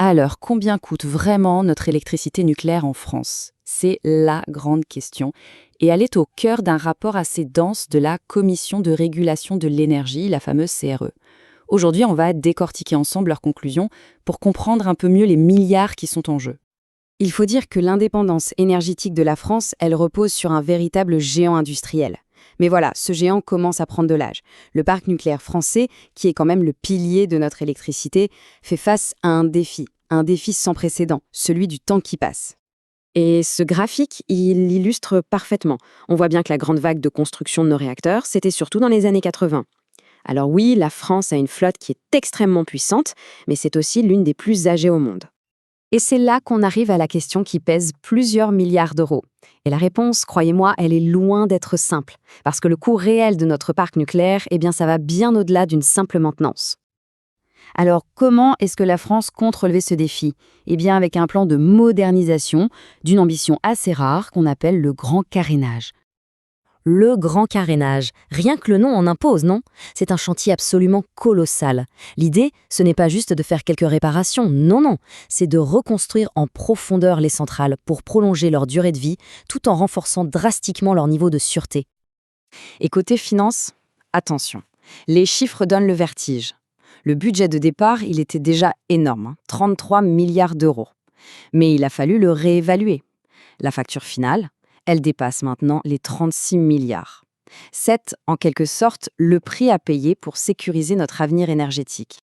Alors, combien coûte vraiment notre électricité nucléaire en France? C'est la grande question. Et elle est au cœur d'un rapport assez dense de la Commission de régulation de l'énergie, la fameuse CRE. Aujourd'hui, on va décortiquer ensemble leurs conclusions pour comprendre un peu mieux les milliards qui sont en jeu. Il faut dire que l'indépendance énergétique de la France, elle repose sur un véritable géant industriel. Mais voilà, ce géant commence à prendre de l'âge. Le parc nucléaire français, qui est quand même le pilier de notre électricité, fait face à un défi sans précédent, celui du temps qui passe. Et ce graphique, il l'illustre parfaitement. On voit bien que la grande vague de construction de nos réacteurs, c'était surtout dans les années 80. Alors oui, la France a une flotte qui est extrêmement puissante, mais c'est aussi l'une des plus âgées au monde. Et c'est là qu'on arrive à la question qui pèse plusieurs milliards d'euros. Et la réponse, croyez-moi, elle est loin d'être simple, parce que le coût réel de notre parc nucléaire, eh bien, ça va bien au-delà d'une simple maintenance. Alors, comment est-ce que la France compte relever ce défi? Eh bien, avec un plan de modernisation d'une ambition assez rare qu'on appelle le grand carénage. Le grand carénage, rien que le nom en impose, non? C'est un chantier absolument colossal. L'idée, ce n'est pas juste de faire quelques réparations, non, c'est de reconstruire en profondeur les centrales pour prolonger leur durée de vie, tout en renforçant drastiquement leur niveau de sûreté. Et côté finance, attention, les chiffres donnent le vertige. Le budget de départ, il était déjà énorme, 33 milliards d'euros. Mais il a fallu le réévaluer. La facture finale, elle dépasse maintenant les 36 milliards. C'est, en quelque sorte, le prix à payer pour sécuriser notre avenir énergétique.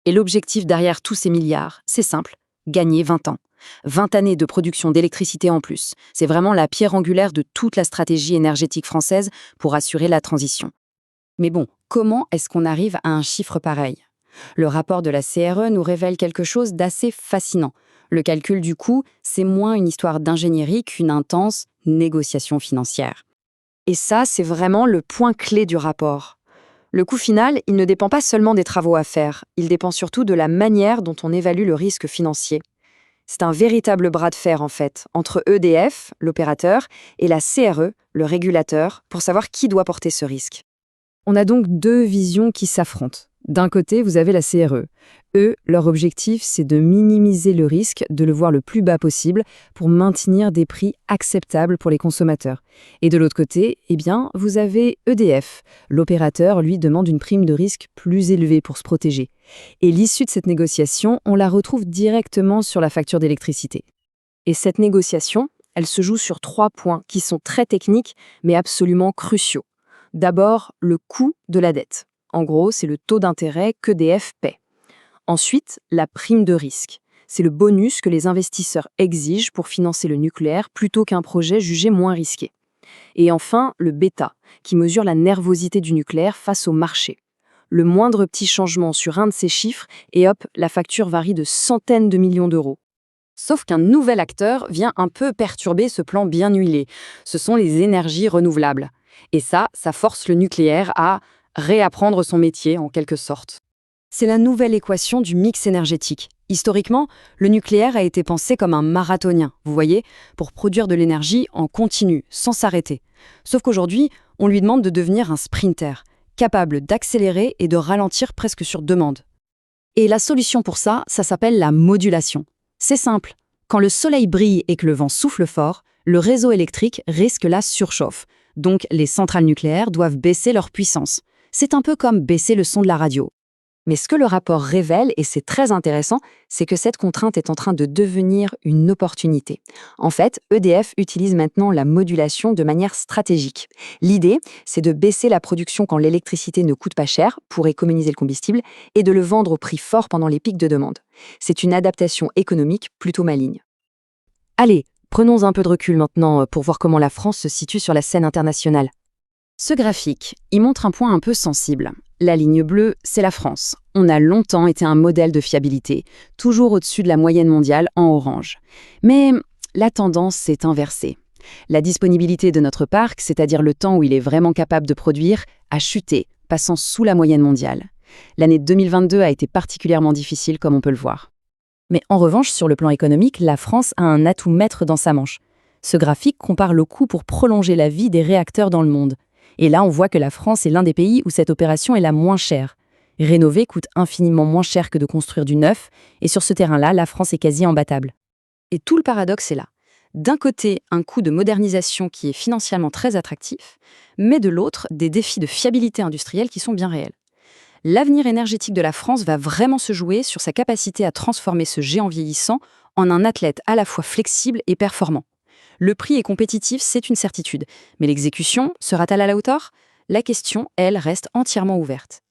Et l'objectif derrière tous ces milliards, c'est simple, gagner 20 ans. 20 années de production d'électricité en plus. C'est vraiment la pierre angulaire de toute la stratégie énergétique française pour assurer la transition. Mais bon, comment est-ce qu'on arrive à un chiffre pareil? Le rapport de la CRE nous révèle quelque chose d'assez fascinant. Le calcul du coût, c'est moins une histoire d'ingénierie qu'une intense négociation financière. Et ça, c'est vraiment le point clé du rapport. Le coût final, il ne dépend pas seulement des travaux à faire, il dépend surtout de la manière dont on évalue le risque financier. C'est un véritable bras de fer, en fait, entre EDF, l'opérateur, et la CRE, le régulateur, pour savoir qui doit porter ce risque. On a donc deux visions qui s'affrontent. D'un côté, vous avez la CRE. Eux, leur objectif, c'est de minimiser le risque, de le voir le plus bas possible pour maintenir des prix acceptables pour les consommateurs. Et de l'autre côté, eh bien, vous avez EDF. L'opérateur, lui, demande une prime de risque plus élevée pour se protéger. Et l'issue de cette négociation, on la retrouve directement sur la facture d'électricité. Et cette négociation, elle se joue sur 3 points qui sont très techniques, mais absolument cruciaux. D'abord, le coût de la dette. En gros, c'est le taux d'intérêt qu'EDF paie. Ensuite, la prime de risque. C'est le bonus que les investisseurs exigent pour financer le nucléaire plutôt qu'un projet jugé moins risqué. Et enfin, le bêta, qui mesure la nervosité du nucléaire face au marché. Le moindre petit changement sur un de ces chiffres, et hop, la facture varie de centaines de millions d'euros. Sauf qu'un nouvel acteur vient un peu perturber ce plan bien huilé. Ce sont les énergies renouvelables. Et ça force le nucléaire à réapprendre son métier, en quelque sorte. C'est la nouvelle équation du mix énergétique. Historiquement, le nucléaire a été pensé comme un marathonien, vous voyez, pour produire de l'énergie en continu, sans s'arrêter. Sauf qu'aujourd'hui, on lui demande de devenir un sprinter, capable d'accélérer et de ralentir presque sur demande. Et la solution pour ça s'appelle la modulation. C'est simple. Quand le soleil brille et que le vent souffle fort, le réseau électrique risque la surchauffe. Donc, les centrales nucléaires doivent baisser leur puissance. C'est un peu comme baisser le son de la radio. Mais ce que le rapport révèle, et c'est très intéressant, c'est que cette contrainte est en train de devenir une opportunité. En fait, EDF utilise maintenant la modulation de manière stratégique. L'idée, c'est de baisser la production quand l'électricité ne coûte pas cher, pour économiser le combustible, et de le vendre au prix fort pendant les pics de demande. C'est une adaptation économique plutôt maligne. Allez, prenons un peu de recul maintenant pour voir comment la France se situe sur la scène internationale. Ce graphique, il montre un point un peu sensible. La ligne bleue, c'est la France. On a longtemps été un modèle de fiabilité, toujours au-dessus de la moyenne mondiale en orange. Mais la tendance s'est inversée. La disponibilité de notre parc, c'est-à-dire le temps où il est vraiment capable de produire, a chuté, passant sous la moyenne mondiale. L'année 2022 a été particulièrement difficile, comme on peut le voir. Mais en revanche, sur le plan économique, la France a un atout maître dans sa manche. Ce graphique compare le coût pour prolonger la vie des réacteurs dans le monde. Et là, on voit que la France est l'un des pays où cette opération est la moins chère. Rénover coûte infiniment moins cher que de construire du neuf, et sur ce terrain-là, la France est quasi imbattable. Et tout le paradoxe est là. D'un côté, un coût de modernisation qui est financièrement très attractif, mais de l'autre, des défis de fiabilité industrielle qui sont bien réels. L'avenir énergétique de la France va vraiment se jouer sur sa capacité à transformer ce géant vieillissant en un athlète à la fois flexible et performant. Le prix est compétitif, c'est une certitude, mais l'exécution sera-t-elle à la hauteur ? La question, elle, reste entièrement ouverte.